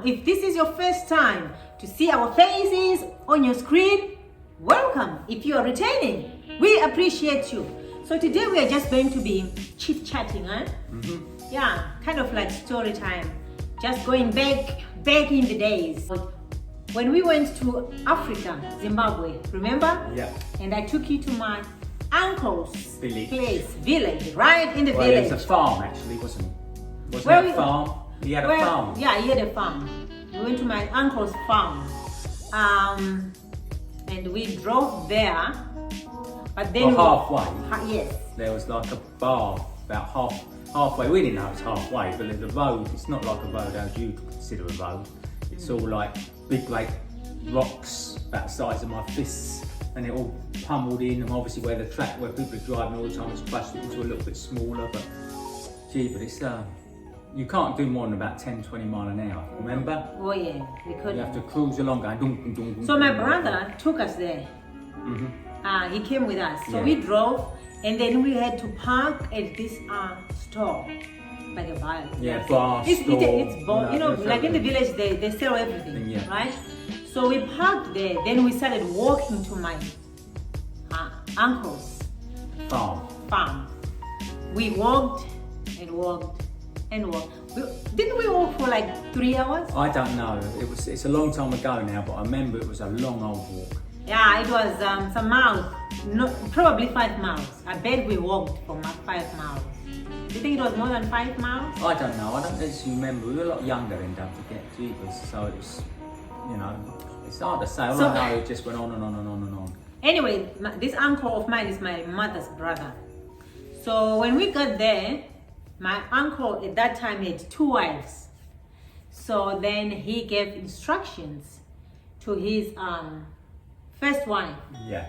if this is your first time to see our faces on your screen, welcome. If you are returning, we appreciate you. So today we are just going to be chit-chatting, huh? Yeah, kind of like story time. Just going back in the days. When we went to Africa, Zimbabwe, remember? Yeah. And I took you to my uncle's village, right in the Well, village. it was a farm actually, wasn't it? Wasn't Well, it a farm? He had a farm. Yeah, he had a farm. We went to my uncle's farm. And we drove there. But then halfway, yes. there was like a bar about halfway. We didn't know it was halfway, but there's a road. It's not like a road as you consider a road. It's all like big, great rocks about the size of my fists, and it all pummeled in. And obviously, where the track, where people are driving all the time, it's crushed it into a little bit smaller. But gee, but it's you can't do more than about 10-20 miles an hour. Remember? Oh yeah, we could. You have to cruise along, going dum dum dum dum. So my brother took us there. He came with us. So we drove, and then we had to park at this store, like a bar. Yeah, bar, It's store. you know, like in the village, they sell everything, right? So we parked there. Then we started walking to my uncle's farm. We walked and walked and walked. Didn't we walk for like 3 hours? I don't know. It's a long time ago now, but I remember it was a long old walk. Yeah, it was some miles, probably 5 miles. I bet we walked for 5 miles. Do you think it was more than 5 miles? I don't know. I don't actually remember. We were a lot younger then, don't forget, jeepers. So it's, you know, it's hard to say. All I know, it just went on and on and on and on. Anyway, this uncle of mine is my mother's brother. So when we got there, my uncle at that time had 2 wives. So then he gave instructions to his first wife. Yeah.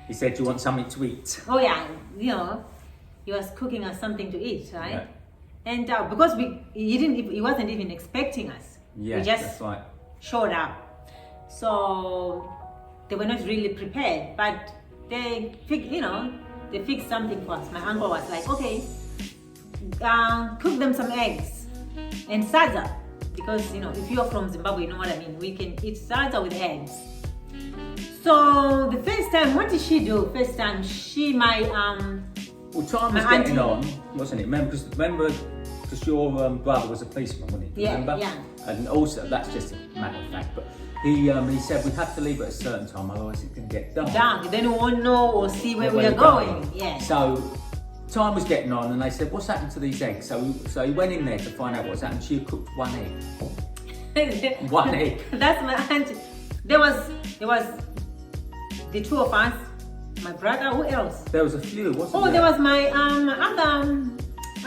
He said, "Do you want something to eat?" Oh yeah, you know, he was cooking us something to eat, right? Yeah. And because he wasn't even expecting us. Yeah, we just that's right. showed up. So they were not really prepared, but they fixed something for us. My uncle was like, okay, cook them some eggs and sadza, because you know, if you're from Zimbabwe, you know what I mean. We can eat sadza with eggs. So the first time, what did she do? First time, Well, time was getting on, wasn't it? Remember, because your brother was a policeman, wasn't he? Yeah, Remember? yeah. And also, that's just a matter of fact, but he said we have to leave at a certain time, otherwise it can get dark. Dark, then we won't know or see where we are going. Yeah. So time was getting on, and they said, "What's happened to these eggs?" So he went in there to find out what's happened. She had cooked 1 egg. 1 egg. That's my auntie. There was the 2 of us, my brother. Who else? There was a few, wasn't there? Oh, there was my other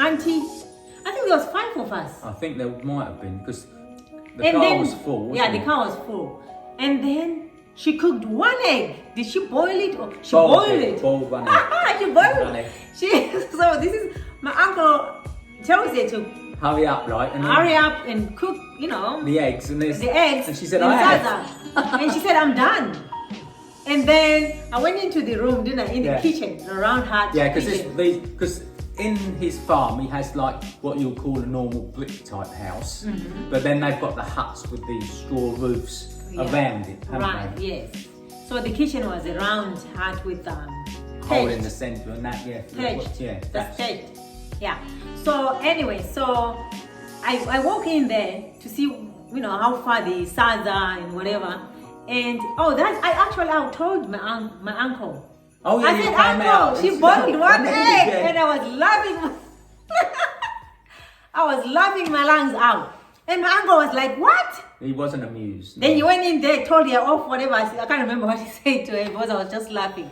auntie. I think there was 5 of us. I think there might have been, because the car was full, wasn't Yeah, it? the car was full. And then she cooked 1 egg. Did she boil it or she Boiled boiled it, it? boiled 1 egg. She boiled One it. egg. So this is my uncle tells her to Hurry up, right? And then hurry up and cook, you know, the eggs, and the eggs. and she said, and "I have." salsa. And she said, "I'm done." And then I went into the room, didn't I? In the kitchen, around her. Yeah, kitchen. because in his farm he has like what you'll call a normal brick type house, but then they've got the huts with the straw roofs around it, haven't Right. they? Yes. So the kitchen was a round hut with Hole in the centre and that, yeah. That's it. Yeah. So anyway, so I walk in there to see, you know, how far the sadza and whatever. And I told my uncle. Oh yeah, I you said, came out. "Uncle, she boiled 1 egg," Yeah. and I was laughing. I was laughing my lungs out. And my uncle was like, "What?" He wasn't amused. Then he went in there, told her off, whatever. I can't remember what he said to her because I was just laughing.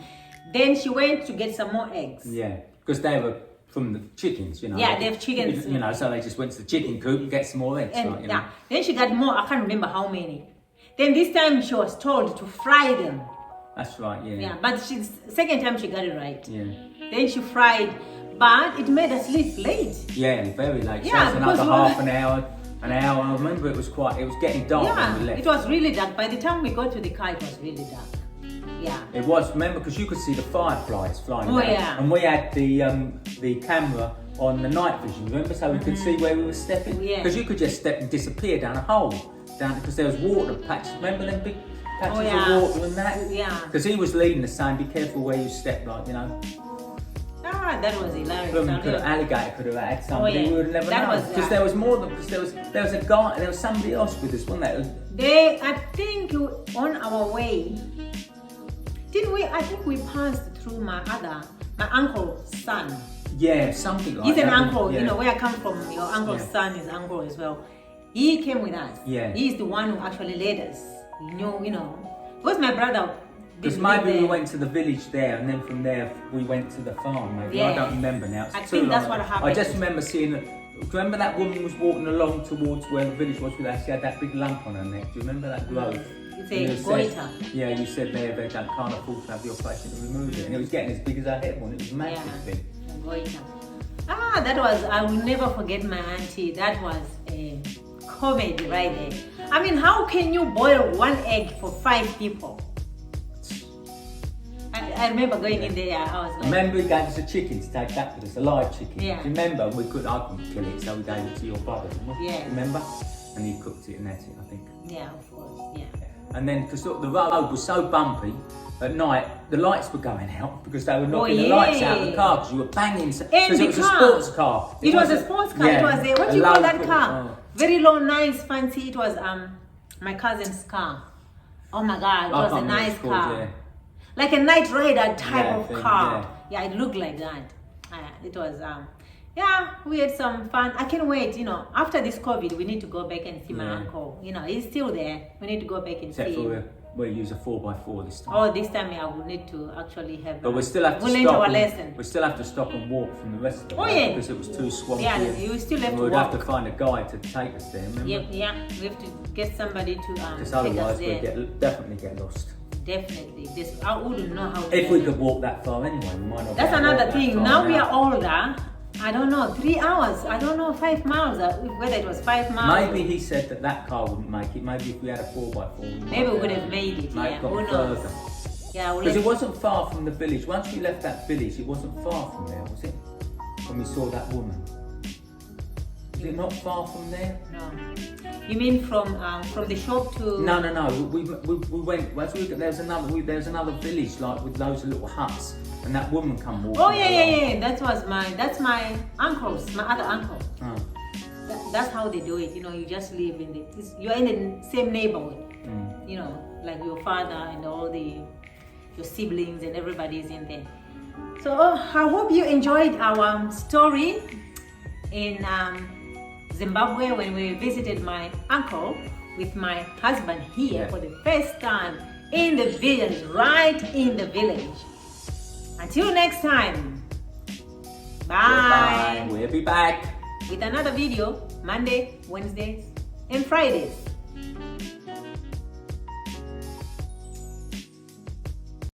Then she went to get some more eggs. Yeah, because they were from the chickens, you know. Yeah, they have chickens. You know, so they just went to the chicken coop and get some more eggs. And right, you know. then she got more. I can't remember how many. Then this time she was told to fry them. That's right, yeah. Yeah, but second time she got it right. Yeah. Then she fried, but it made us leave late. Yeah, very late. Yeah, so it was because another half an hour. I remember it was getting dark when we left. It was really dark. By the time we got to the car, it was really dark. Yeah. It was, remember, because you could see the fireflies flying Oh, around. yeah. And we had the camera on the night vision. Remember, so we could see where we were stepping. Yeah. Because you could just step and disappear down a hole, because there was water patches. Remember them big patches of water and that? Yeah. Because he was leading us saying, "Be careful where you step," like That was hilarious. Alligator could have had somebody. yeah. We would have never That known. was, Because there was more than there was a guy, there was somebody else with us, wasn't there? I think on our way, didn't we? I think we passed through my uncle's son. Yeah, something like He's that. an uncle, Yeah. where I come from, your uncle's son is uncle as well. He came with us. Yeah. He's the one who actually led us. He knew, because my brother Because didn't live maybe we there. went to the village there, and then from there we went to the farm. Maybe Yeah. I don't remember now. It's I too think that's long. what happened. I just remember seeing. Do you remember that woman was walking along towards where the village was with us? She had that big lump on her neck. Do you remember that growth? It's And a you said- goiter. Yeah, you said they can't afford to have the operation to remove it, and it was getting as big as her head one. It was a massive thing. Goiter. I will never forget my auntie. That was a comedy right there. I mean, how can you boil one egg for 5 people? I remember going in there, I was like, Remember, he gave us a chicken to take back with us, a live chicken. Yeah. Do you remember? I couldn't kill it, so we gave it to your brother, didn't we? Yeah. Remember? And he cooked it and ate it, I think. yeah, of course, yeah. And then, because the road was so bumpy, at night, the lights were going out because they were knocking the lights out of the car because you were banging. Because And it the was car. a sports car. It was a wasn't- sports car. yeah, It was what do you call low that foot- car? oh. Very low, nice, fancy. It was my cousin's car. Oh my God, it I was a can't remember what nice it's called, car. yeah. Like a night rider type Yeah, of thing, car. Yeah, it looked like that. It was we had some fun. I can't wait. After this COVID, we need to go back and see my Yeah. uncle. He's still there. We need to go back and Except see for him. we use a 4x4 this time. Oh, this time I will need to actually have. But we still have to we'll learn stop. our and- lesson. We still have to stop and walk from the rest of the Oh, road yeah. because it was too swampy. Yeah, you still have And to we'd walk. have to find a guide to take us there. Remember? Yep, yeah. We have to get somebody to Because take us otherwise there. we'd definitely get lost. Definitely. I wouldn't know how to If do we it. could walk that far anyway, we might not. be That's able to walk another that thing. far Now we now. are older. I don't know, 3 hours. I don't know, 5 miles. Whether it was 5 miles. Maybe he said that car wouldn't make it. Maybe if we had a 4x4, Maybe we would have made it. Might Yeah, have gone who knows? further. Yeah, we'll Because it let- wasn't far from the village. Once we left that village, it wasn't far from there, was it? When we saw that woman. Was it not far from there? No. You mean from the shop to? No. We went. Once there was another village like with loads of little huts, and that woman come walking. Oh yeah. along. That's my uncle's, my other uncle. Oh. That's how they do it. You just live you're in the same neighborhood. Mm. Like your father and all your siblings and everybody's in there. So I hope you enjoyed our story in Zimbabwe when we visited my uncle with my husband here for the first time in the village, right in the village. Until next time, bye. We'll be back. With another video Monday, Wednesdays, and Fridays.